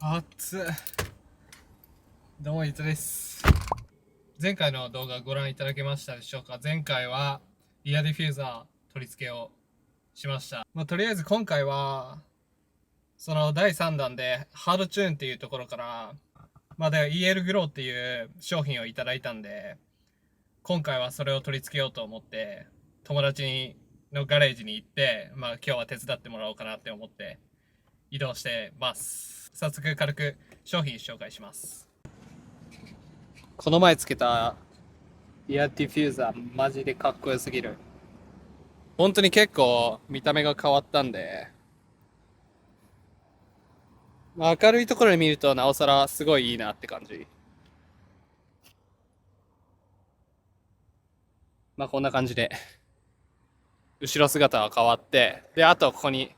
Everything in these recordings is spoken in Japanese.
熱っ。どうも伊藤です。前回の動画ご覧いただけましたでしょうか。前回はイヤーディフューザー取り付けをしました。とりあえず今回はその第3弾でハードチューンっていうところからで EL グローっていう商品をいただいたんで、今回はそれを取り付けようと思って友達のガレージに行って、今日は手伝ってもらおうかなって思って移動してます。早速軽く商品紹介します。この前つけたイヤーディフューザーマジでかっこよすぎる。本当に結構見た目が変わったんで、明るいところで見るとなおさらすごいいいなって感じ。こんな感じで後ろ姿は変わって、であとここに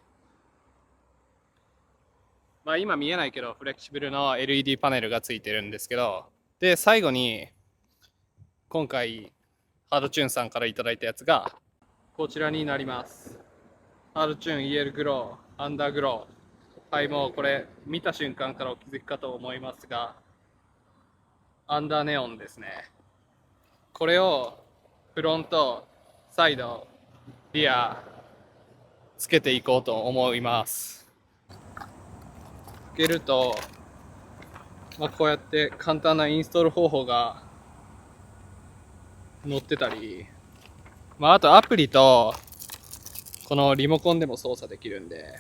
今見えないけどフレキシブルの LED パネルがついてるんですけど、で最後に今回ハードチューンさんからいただいたやつがこちらになります。ハードチューン EL グローアンダーグロー。はい、もうこれ見た瞬間からお気づきかと思いますが、アンダーネオンですね。これをフロント、サイド、リアつけていこうと思います。つけると、こうやって簡単なインストール方法が載ってたり、あとアプリとこのリモコンでも操作できるんで、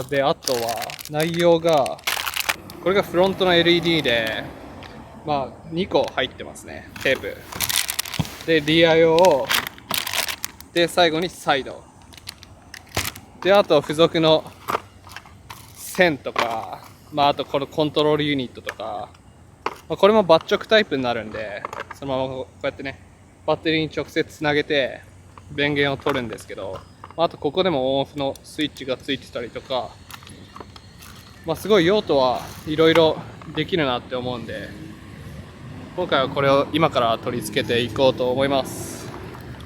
であとは内容が、これがフロントの LED で2個入ってますね。テープでリア用で、最後にサイドで、あと付属の線とか、あとこのコントロールユニットとか、これもバッチョクタイプになるんで、そのままこうやってねバッテリーに直接つなげて電源を取るんですけど、あとここでもオンオフのスイッチがついてたりとか、すごい用途はいろいろできるなって思うんで、今回はこれを今から取り付けていこうと思います。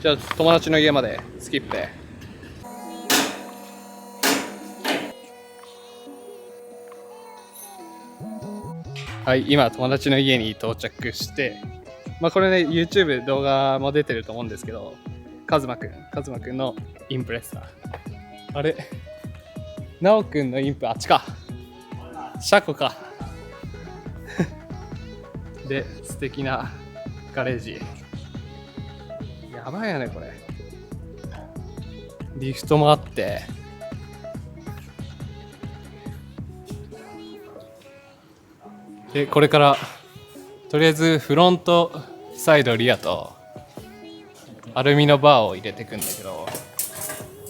じゃあ友達の家までスキップで。はい、今友達の家に到着して、これね YouTube 動画も出てると思うんですけど、カズマくんのインプレッサー、あれナオくんのインプあっちか、車庫かで素敵なガレージ、やばいよねこれ。リフトもあって、でこれからとりあえずフロント、サイド、リアとアルミのバーを入れていくんだけど、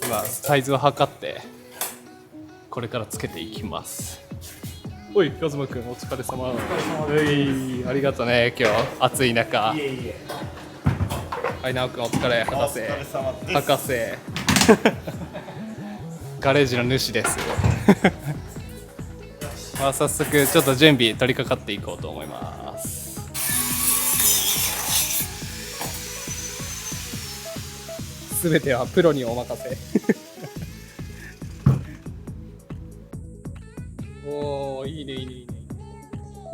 今サイズを測ってこれからつけていきます。おいカズマくんお疲れ様。ありがとうね、今日暑い中。いえいえ。はい、直くんお疲れ。博士お疲れ様です。博士ガレージの主です早速ちょっと準備取り掛かっていこうと思います。すべてはプロにお任せおー、いいねいいねいいね。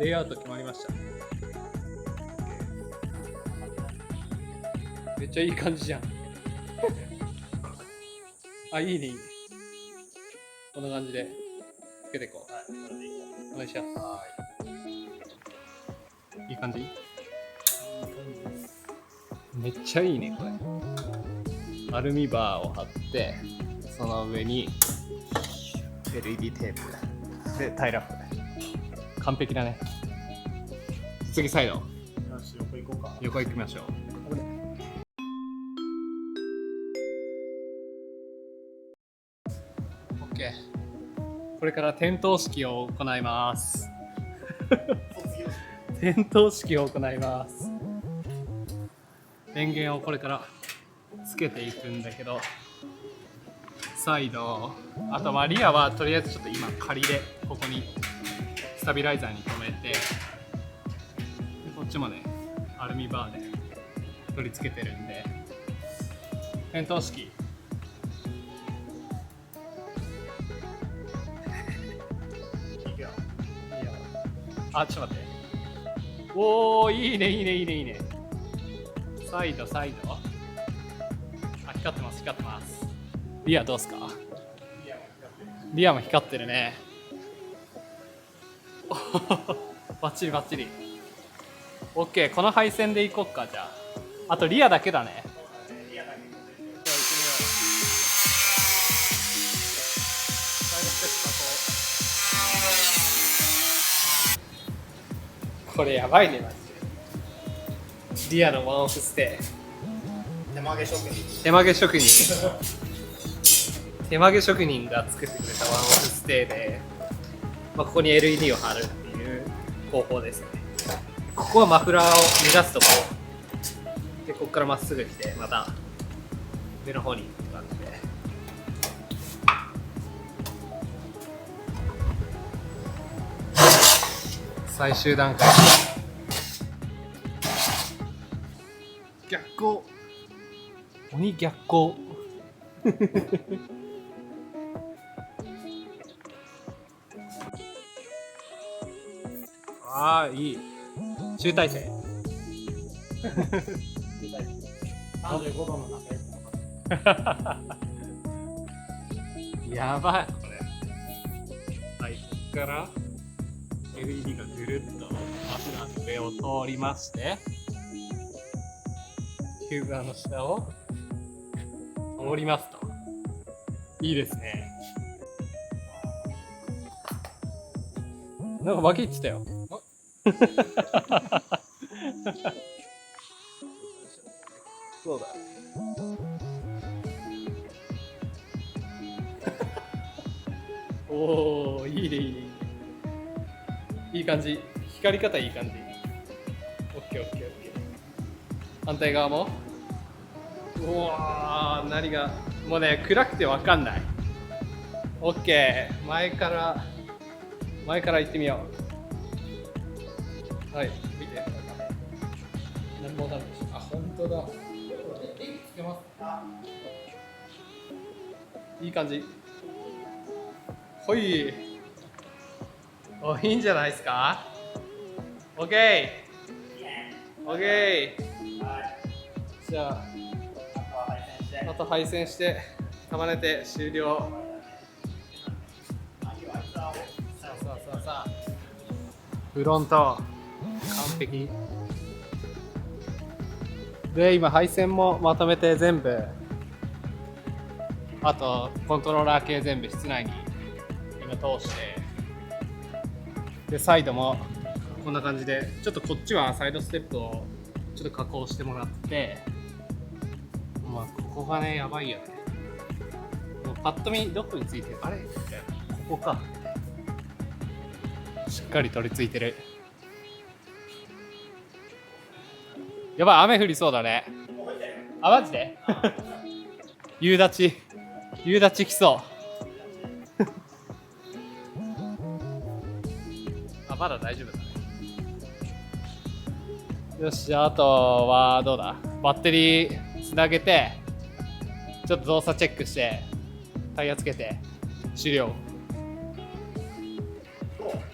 レイアウト決まりました。めっちゃいい感じじゃんあ、いいねいいね。こんな感じでつけていこう。お願いします。いい感じ。めっちゃいいねこれ。アルミバーを貼って、その上に LED テープでタイラップ。完璧だね。次サイド。よし、横行こうか。横行きましょう。OK。これから点灯式を行います。点灯式を行います。電源をこれからつけていくんだけど、サイド、あとリアはとりあえずちょっと今仮でここにスタビライザーに留めて、でこっちもねアルミバーで取り付けてるんで、点灯式あ、ちょっと待って。おー、いいね、いいね、いいね、いいね。サイド、サイド。あ、光ってます、光ってます。リアどうすか？リアも光ってるね。バッチリバッチリ。オッケー、この配線でいこっか、じゃあ。あとリアだけだね。じゃあ行ってみよう。これやばいね、マジで。リアのワンオフステイ。手曲げ職人。手曲げ職人。手曲げ職人が作ってくれたワンオフステイで、まあ、ここに LED を貼るっていう方法ですね。ここはマフラーを逃がすとこで、ここからまっすぐ来て、また上の方に行く感じで。最終段階。逆光。鬼逆光。ああ、いい。集大成。35度の中やばい。これ。はい、ここから LED がぐるっとマフラーの上を通りまして、ヒューバーの下を通りますと。いいですね。なんか負けってたよ。そうだ。おお、いいね、いいね、いいね。いい感じ。光り方いい感じ。オッケー、オッケー、オッケー。反対側も。うわー、何が、もうね、暗くてわかんない。オッケー、前から行ってみよう。はい、見て。何もダメでしょ。あ、本当だ。つけます。いい感じ。ほい。お、いいんじゃないですか。オッケー。オッケー。じゃあ、あと配線して、束ねて終了。さあ。フロント完璧で、今配線もまとめて全部、あとコントローラー系全部室内に今通して、でサイドもこんな感じで、ちょっとこっちはサイドステップをちょっと加工してもらって、まあここがねやばいよね。もうパッと見どこについてる、あれみたいな、ここか。しっかり取り付いてる。やばい、雨降りそうだね。あ、マジで夕立来そうあ、まだ大丈夫だね。よし、あとはどうだ、バッテリーつなげて、ちょっと動作チェックしてタイヤつけて終了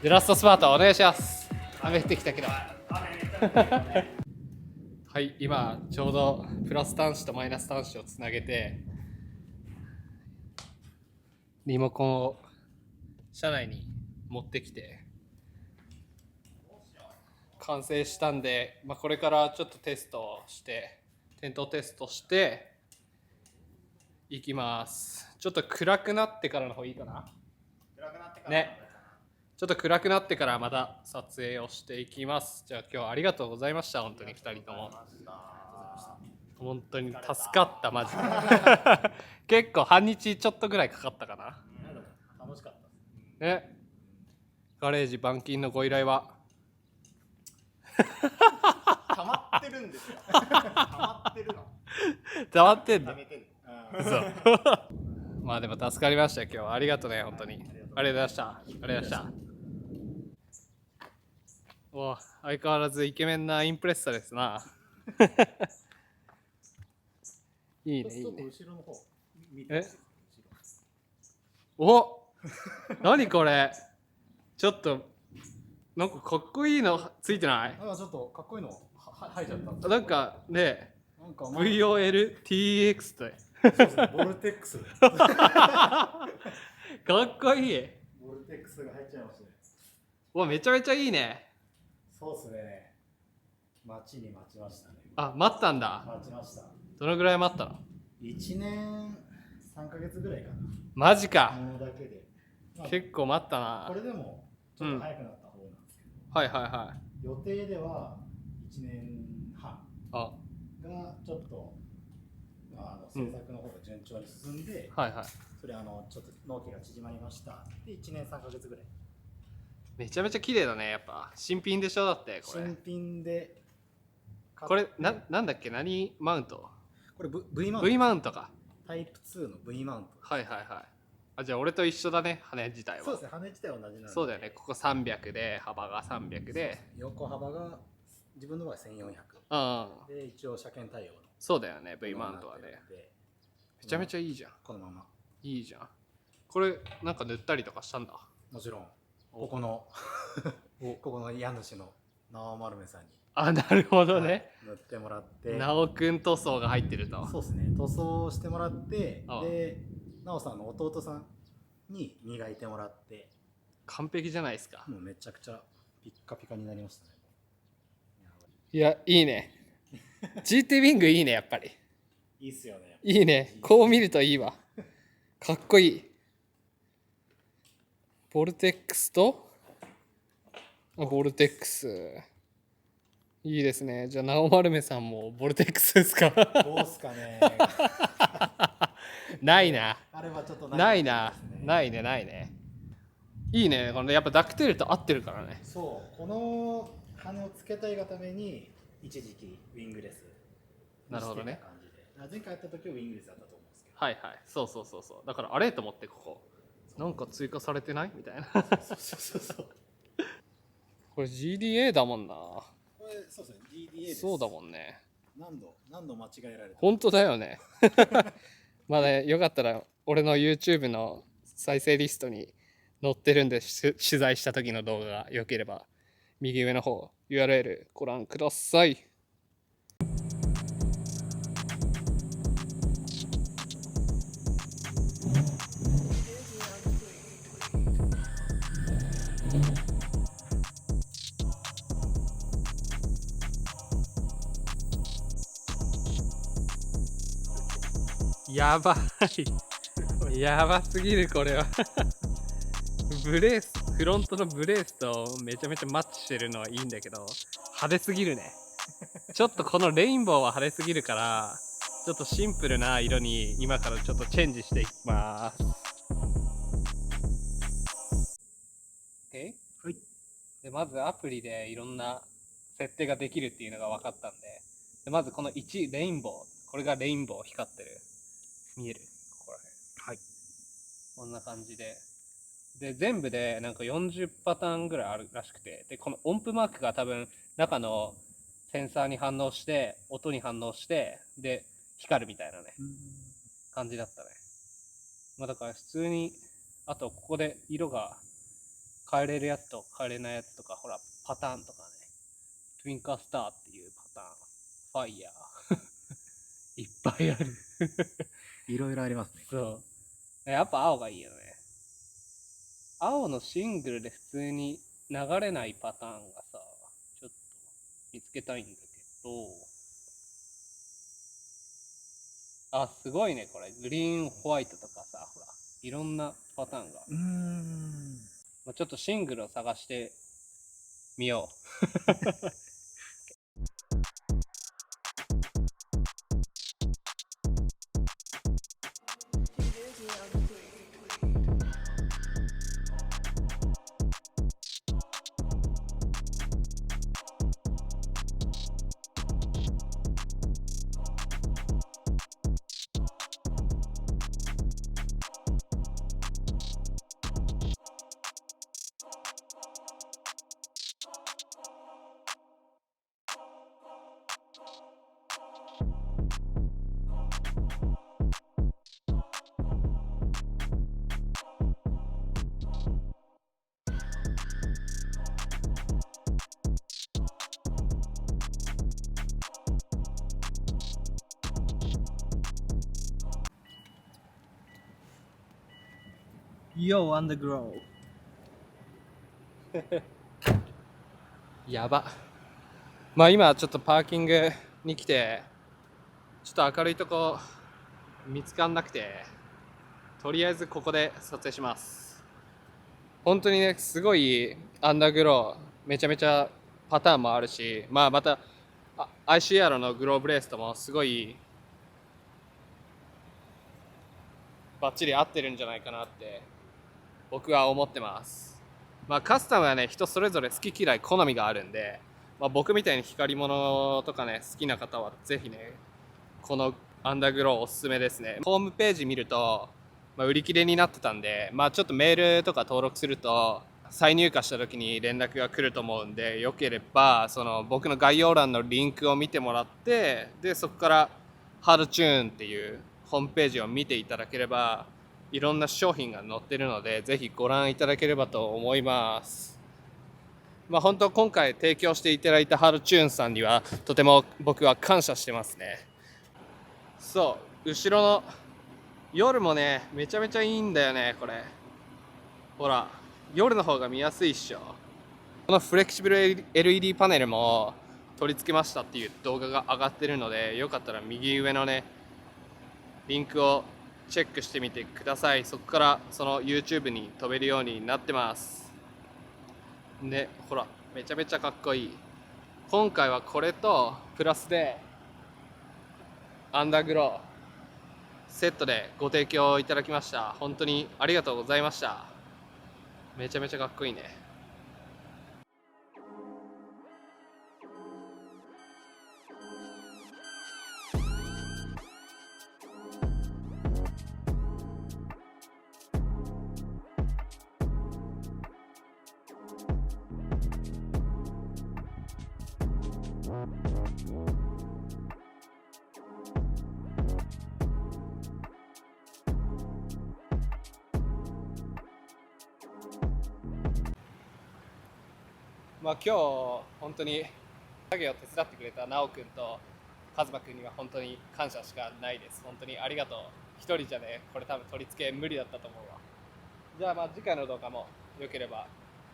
で、ラストスパートお願いします。雨降ってきたけどはい、今ちょうどプラス端子とマイナス端子をつなげて、リモコンを車内に持ってきて完成したんで、まあ、これからちょっとテストをして点灯テストしていきます。ちょっと暗くなってからの方がいいかなね。ちょっと暗くなってからまた撮影をしていきます。じゃあ今日はありがとうございました。本当に2人とも本当に助かった、マジで結構半日ちょっとぐらいかかったかな。楽しかったね。ガレージ板金のご依頼は溜まってるんですよ溜まってるの溜まってんの溜めてんのそうまあでも助かりました。今日はありがとうね、本当にありがとうございました。ありがとうございました。お、相変わらずイケメンなインプレッサですないいね、いいね。後ろの方えお何これ、ちょっとなんかかっこいいのついてない？ちょっとかっこいいの入っちゃったなんかね、なんか、VOLTX ってそうですね、ボルテックスかっこいい。ボルテックスが入っちゃいましたね。わ、めちゃめちゃいいね。そうですね、待ちに待ちましたね。あ、待ったんだ。待ちました。どのぐらい待ったの1年3ヶ月ぐらいかな。マジか。ものだけで、結構待ったな。これでもちょっと早くなった方なんですけど、はいはいはい。予定では1年半あ、がちょっと、制作の方が順調に進んで、はいはい。それちょっと納期が縮まりました。で1年3ヶ月ぐらい。めちゃめちゃ綺麗だね、やっぱ。新品でしょ、だってこれ。新品でこれなんだっけ、何マウント？これ V マウント。 V マウントか。タイプ2の V マウント。はいはいはい。あ、じゃあ俺と一緒だね、羽自体は。そうですね、羽自体は同じなんで。そうだよね、ここ300で幅が300で、横幅が自分の場合1400うん、で、一応車検対応のそうだよね、V マウントはね。めちゃめちゃいいじゃん。このまま。いいじゃん。これなんか塗ったりとかしたんだ。もちろんここのここの家主の直丸目さんに、あ、なるほどね。塗ってもらって、直くん塗装が入ってると。そうですね、塗装してもらって、ああで直さんの弟さんに磨いてもらって、完璧じゃないですか。もうめちゃくちゃピッカピカになりましたね。いや、いいね。GT ウィングいいね、やっぱり。いいっすよね。いいね。こう見るといいわ。かっこいい。ボルテックスと、ボルテックス。いいですね。じゃあ、直丸目さんもボルテックスですか？どうっすかね。ないな。あれはちょっとないな。い。ないね、ないね。いいね。これやっぱダクテールと合ってるからね。そう、この羽をつけたいがために一時期ウィングレスなるほどね。感じで、前回やった時はウィングレスだったと思うんですけど、はいはい。そうそうそうそう。だからあれと思ってここ。なんか追加されてないみたいな。そうこれ GDA だもんな。これそうですね、 GDA です。そうだもんね。何度間違えられた。本当だよね。まあね、よかったら俺の YouTube の再生リストに載ってるんで、取材した時の動画が良ければ右上の方 URL ご覧ください。やばい。やばすぎる、これは。ブレース、フロントのブレースとめちゃめちゃマッチしてるのはいいんだけど、派手すぎるね。ちょっとこのレインボーは派手すぎるから、ちょっとシンプルな色に今からちょっとチェンジしていきます。はい。でまずアプリでいろんな設定ができるっていうのが分かったんで、まずこの1、レインボー。これがレインボー光ってる。見える？ここら辺。はい。こんな感じで。で、全部でなんか40パターンぐらいあるらしくて、で、この音符マークが多分中のセンサーに反応して、音に反応して、で、光るみたいなね、感じだったね。まあだから普通に、あとここで色が変えれるやつと変えれないやつとか、ほら、パターンとかね。トゥインカースターっていうパターン。ファイヤー。いっぱいある。いろいろありますね。そう。やっぱ青がいいよね。青のシングルで普通に流れないパターンがさ、ちょっと見つけたいんだけど、あ、すごいね、これ。グリーン、ホワイトとかさ、ほら、いろんなパターンが。まあ、ちょっとシングルを探してみよう。Yo on the grow やば。まあ今ちょっとパーキングに来て、ちょっと明るいとこ見つかんなくて、とりあえずここで撮影します。本当にね、すごいアンダーグロー、めちゃめちゃパターンもあるし、まあまた、ICR のグローブレースともすごいバッチリ合ってるんじゃないかなって僕は思ってます。まあカスタムはね、人それぞれ好き嫌い好みがあるんで、まあ、僕みたいに光り物とかね好きな方はぜひねこのアンダーグローおすすめですね。ホームページ見ると、まあ、売り切れになってたんで、まあ、ちょっとメールとか登録すると再入荷した時に連絡が来ると思うんで、よければその僕の概要欄のリンクを見てもらって、でそこからハードチューンっていうホームページを見ていただければいろんな商品が載ってるので、ぜひご覧いただければと思います。まあ本当今回提供していただいたハードチューンさんにはとても僕は感謝してますね。そう、後ろの夜もねめちゃめちゃいいんだよねこれ。ほら、夜の方が見やすいっしょ。このフレキシブル LED パネルも取り付けましたっていう動画が上がってるので、よかったら右上のねリンクをチェックしてみてください。そこからその YouTube に飛べるようになってます。でほら、めちゃめちゃかっこいい。今回はこれとプラスでアンダーグローセットでご提供いただきました。本当にありがとうございました。めちゃめちゃかっこいいね。まあ今日本当に作業を手伝ってくれた直くんとカズマくんには本当に感謝しかないです。本当にありがとう。一人じゃねこれ多分取り付け無理だったと思うわ。じゃあまあ次回の動画も良ければ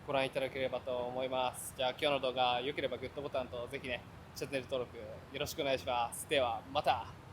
ご覧いただければと思います。じゃあ今日の動画良ければグッドボタンとぜひねチャンネル登録よろしくお願いします。ではまた。